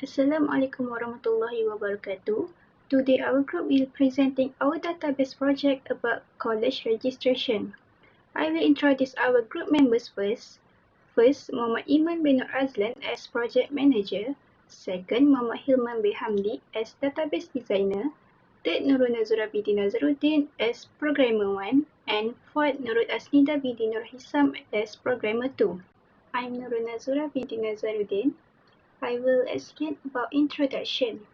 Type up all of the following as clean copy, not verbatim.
Assalamualaikum warahmatullahi wabarakatuh. Today our group will presenting our database project about college registration. I will introduce our group members first. First, Muhammad Iman bin Azlan as project manager. Second, Muhammad Hilman bin Hamdy as database designer. Third, Nurul Nazurah binti Nazaruddin as programmer 1. And fourth, Nurul Asnida binti Norhisam as programmer 2. I'm Nurul Nazurah binti Nazaruddin. I will explain about introduction.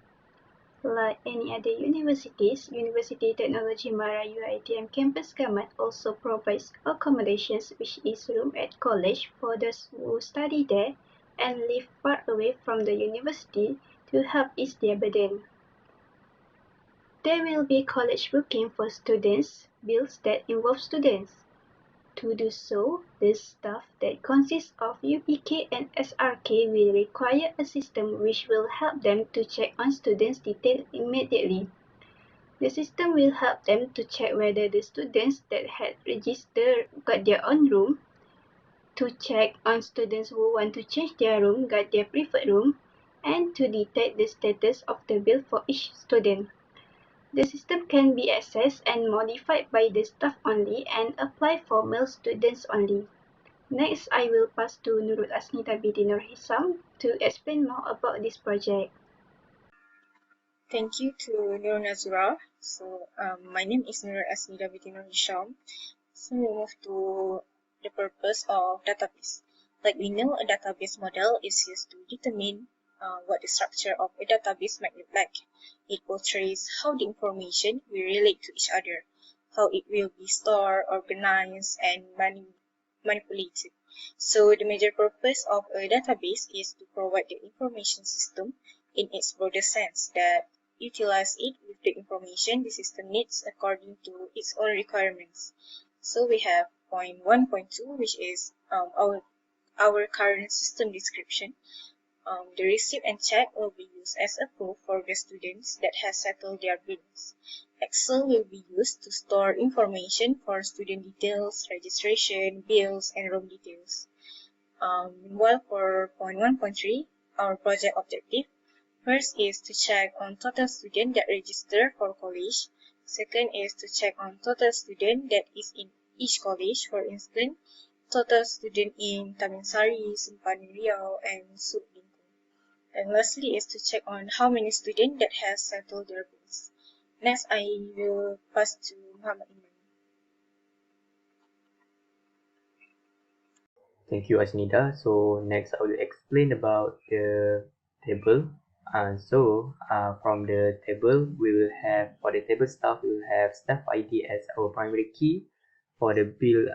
Like any other universities, University Technology Marayu ITM Campus Gamat also provides accommodations, which is room at college for those who study there and live far away from the university to help ease their burden. There will be college booking for students, bills that involve students. To do so, the staff that consists of UPK and SRK will require a system which will help them to check on students' details immediately. The system will help them to check whether the students that had registered got their own room, to check on students who want to change their room got their preferred room, and to detect the status of the bill for each student. The system can be accessed and modified by the staff only and applied for male students only. Next, I will pass to Nurul Asnida binti Norhisam to explain more about this project. Thank you to Nurul Nazurah. My name is Nurul Asnida binti Norhisam. So we move to the purpose of database. Like we know, a database model is used to determine what the structure of a database might look like. It portrays how the information will relate to each other, how it will be stored, organized, and manipulated. So the major purpose of a database is to provide the information system in its broader sense that utilize it with the information the system needs according to its own requirements. So we have point 1.2, which is our current system description. The receipt and check will be used as a proof for the students that has settled their bills. Excel will be used to store information for student details, registration, bills, and room details. Meanwhile, for point 1.3, our project objective, first is to check on total student that register for college. Second is to check on total student that is in each college, for instance, total student in Tamingsari, Sempadan Riau, and Sub Binti. And lastly is to check on how many students that has settled their bills. Next, I will pass to Muhammad Iman. Thank you, Asnida. So next I will explain about the table. From the table, we will have, for the table staff, we will have staff ID as our primary key. For the bill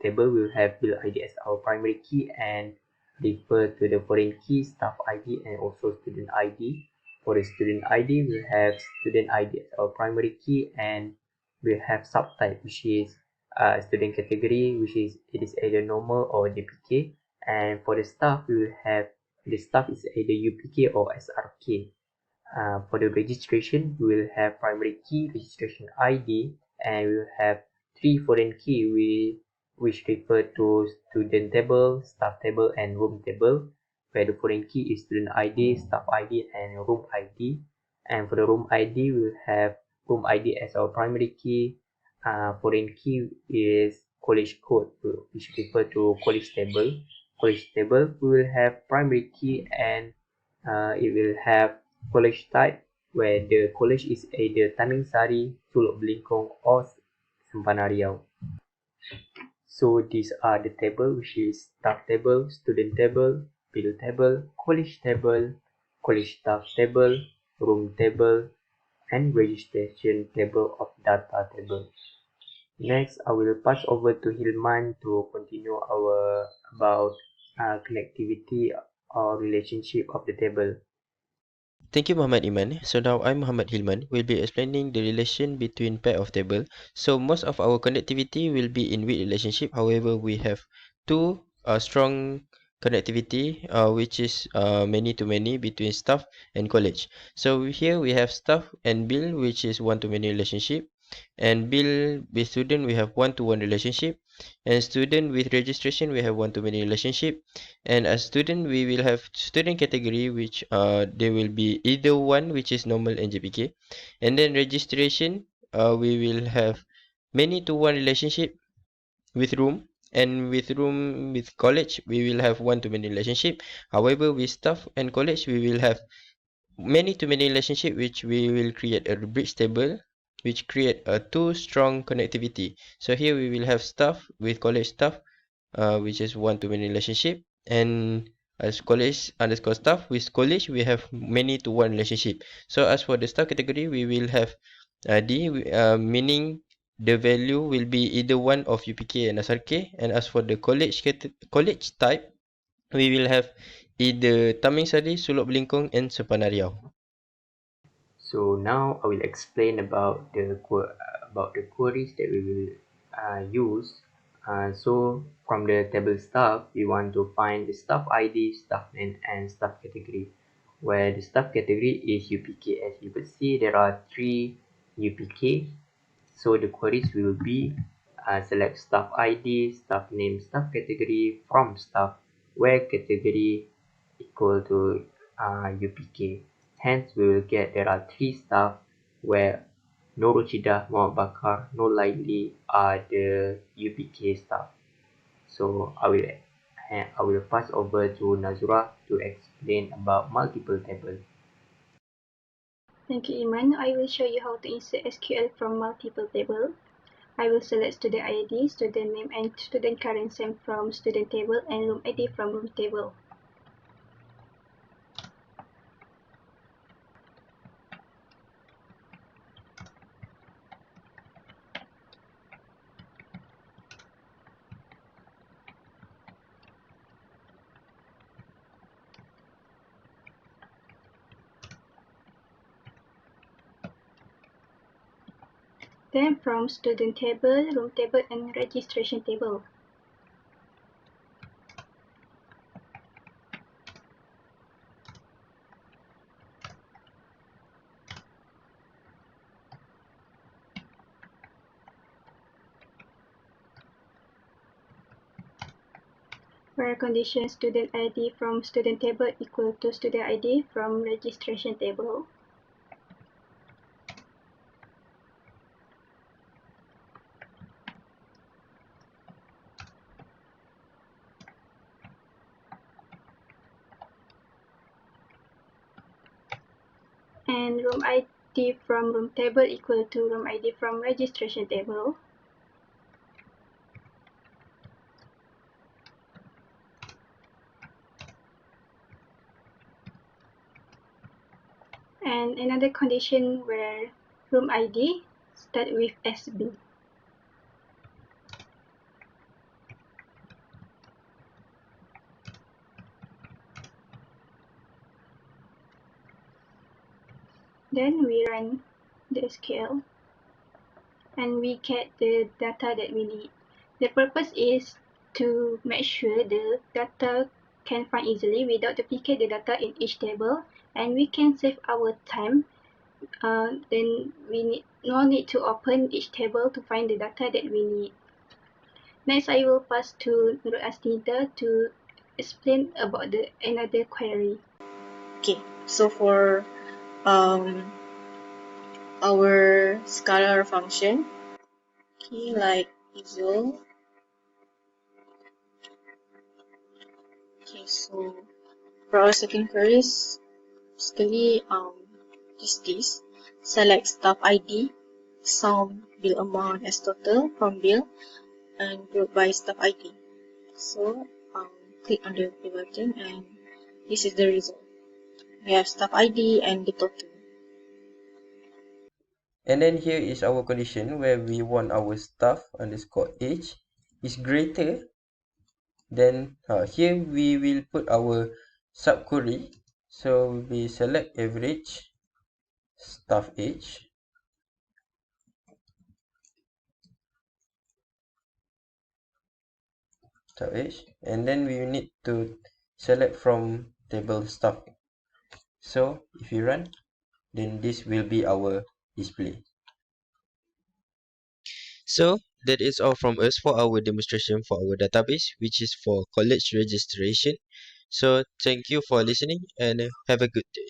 table, we will have bill ID as our primary key and refer to the foreign key, staff ID, and also student ID. For the student ID, we will have student ID as our primary key, and we have subtype, which is student category, which is it is either normal or JPK. And for the staff, we will have the staff is either UPK or SRK. For the registration, we will have primary key, registration ID, and we will have three foreign key which refer to student table, staff table, and room table, where the foreign key is student ID, staff ID, and room ID. And for the room ID, we will have room ID as our primary key. Foreign key is college code, which refer to college table. College table, we will have primary key, and it will have college type, where the college is either Tamingsari, Suluk Belingkong, or Sempadan Riau. So these are the table, which is staff table, student table, bill table, college staff table, room table, and registration table of data table. Next, I will pass over to Hilman to continue about connectivity or relationship of the table. Thank you, Muhammad Iman. So now I'm Muhammad Hilman. We'll be explaining the relation between pair of table. So most of our connectivity will be in weak relationship. However, we have two strong connectivity, which is many to many between staff and college. So here we have staff and bill, which is one to many relationship. And bill with student we have one-to-one relationship, and student with registration we have one-to-many relationship. And as student we will have student category, which there will be either one, which is normal and JPK. And then registration, we will have many to one relationship with room, and with room with college we will have one-to-many relationship. However, with staff and college we will have many to many relationship, which we will create a bridge table, which create a two strong connectivity. So here we will have staff with college staff, which is one to many relationship, and as college underscore staff with college we have many to one relationship. So as for the staff category we will have meaning the value will be either one of UPK and SRK. And as for the college type, we will have either Taming Sari, Sulok Belingkong, and Sepana Riau. So now I will explain about the queries that we will use. So from the table staff, we want to find the staff ID, staff name, and staff category. Where the staff category is UPK. As you can see, there are three UPK. So the queries will be select staff ID, staff name, staff category from staff, where category equal to UPK. Hence, we will get there are three staff where Nurul, Muhammad Bakar, Nur Laili are the UPK staff. So I will pass over to Nazurah to explain about multiple table. Thank you, Iman. I will show you how to insert SQL from multiple table. I will select student ID, student name, and student current SEM from student table and room ID from room table. Then from student table, room table, and registration table. Where condition student ID from student table equal to student ID from registration table. And room ID from room table equal to room ID from registration table. And another condition where room ID start with SB. Then we run the SQL and we get the data that we need. The purpose is to make sure the data can find easily without duplicate the data in each table, and we can save our time. Then we no need to open each table to find the data that we need. Next, I will pass to Nurul Asnida to explain about the another query. Okay, so for our scalar function, okay, like usual. Okay, so for our second queries, basically just this. Select staff ID, sum bill amount as total from bill, and group by staff ID. So click on the OK button, and this is the result. We have staff ID and the total. And then here is our condition where we want our staff underscore age is greater than, here we will put our subquery. So we select average staff age, and then we need to select from table staff. So if you run, then this will be our display. So that is all from us for our demonstration for our database, which is for college registration. So thank you for listening and have a good day.